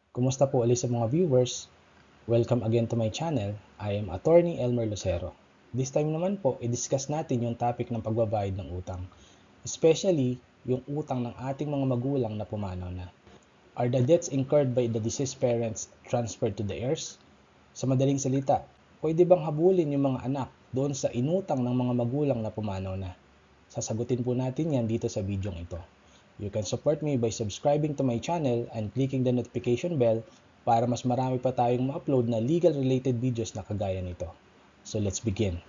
Kumusta po ulit sa mga viewers? Welcome again to my channel. I am Attorney Elmer Lucero. This time naman po, i-discuss natin yung topic ng pagbabayad ng utang. Especially, yung utang ng ating mga magulang na pumanaw na. Are the debts incurred by the deceased parents transferred to the heirs? Sa madaling salita, pwede bang habulin yung mga anak doon sa inutang ng mga magulang na pumanaw na? Sasagutin po natin yan dito sa video ito. You can support me by subscribing to my channel and clicking the notification bell para mas marami pa tayong ma-upload na legal-related videos na kagaya nito. So let's begin.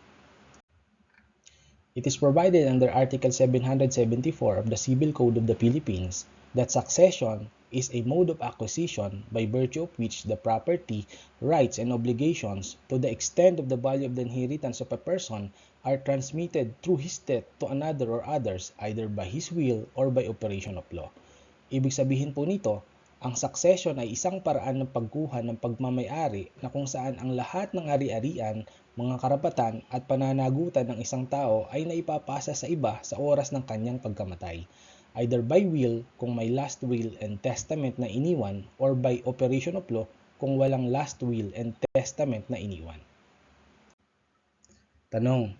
It is provided under Article 774 of the Civil Code of the Philippines that succession is a mode of acquisition by virtue of which the property, rights, and obligations to the extent of the value of the inheritance of a person are transmitted through his death to another or others either by his will or by operation of law. Ibig sabihin po nito, ang succession ay isang paraan ng pagkuha ng pagmamay-ari na kung saan ang lahat ng ari-arian, mga karapatan at pananagutan ng isang tao ay naipapasa sa iba sa oras ng kanyang pagkamatay, either by will kung may last will and testament na iniwan or by operation of law kung walang last will and testament na iniwan. Tanong: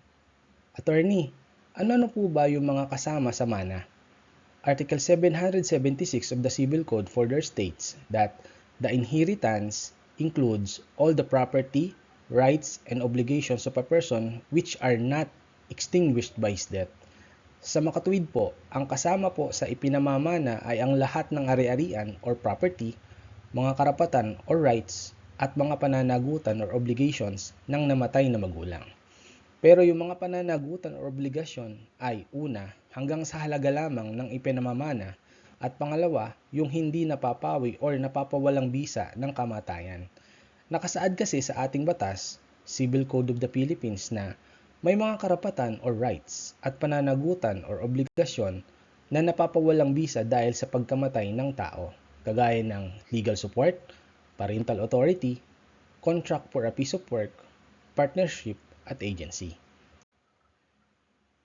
Attorney, ano po ba yung mga kasama sa mana? Article 776 of the Civil Code further states that the inheritance includes all the property, rights, and obligations of a person which are not extinguished by his death. Sa makatuwid po, ang kasama po sa ipinamamana ay ang lahat ng ari-arian or property, mga karapatan or rights, at mga pananagutan or obligations ng namatay na magulang. Pero yung mga pananagutan o obligasyon ay una, hanggang sa halaga lamang ng ipinamamana at pangalawa, yung hindi napapawi or napapawalang bisa ng kamatayan. Nakasaad kasi sa ating batas, Civil Code of the Philippines na may mga karapatan or rights at pananagutan or obligasyon na napapawalang bisa dahil sa pagkamatay ng tao, kagaya ng legal support, parental authority, contract for a piece of work, partnership, at agency.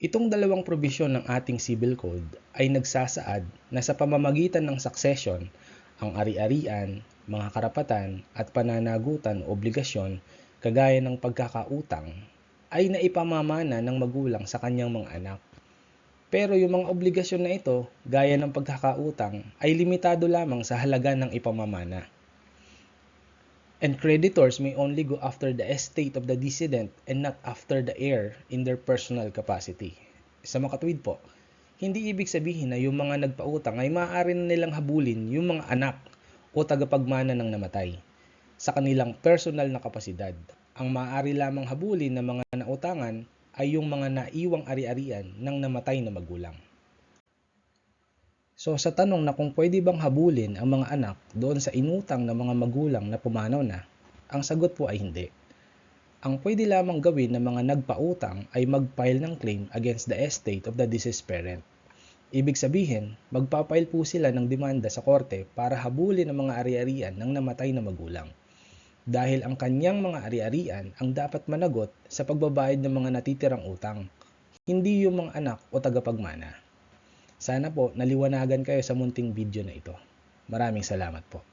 Itong dalawang probisyon ng ating Civil Code ay nagsasaad na sa pamamagitan ng succession, ang ari-arian, mga karapatan at pananagutan o obligasyon kagaya ng pagkakautang ay naipamamana ng magulang sa kanyang mga anak. Pero yung mga obligasyon na ito, gaya ng pagkakautang, ay limitado lamang sa halaga ng ipamamana. And creditors may only go after the estate of the decedent and not after the heir in their personal capacity. Sa makatuwid po, hindi ibig sabihin na yung mga nagpautang ay maaari na nilang habulin yung mga anak o tagapagmana ng namatay sa kanilang personal na kapasidad. Ang maaari lamang habulin ng mga nautangan ay yung mga naiwang ari-arian ng namatay na magulang. So sa tanong na kung pwede bang habulin ang mga anak doon sa inutang ng mga magulang na pumanaw na, ang sagot po ay hindi. Ang pwede lamang gawin ng mga nagpautang ay mag-file ng claim against the estate of the deceased parent. Ibig sabihin, magpapile po sila ng demanda sa korte para habulin ang mga ari-arian ng namatay na magulang. Dahil ang kanyang mga ari-arian ang dapat managot sa pagbabayad ng mga natitirang utang, hindi yung mga anak o tagapagmana. Sana po naliwanagan kayo sa munting video na ito. Maraming salamat po.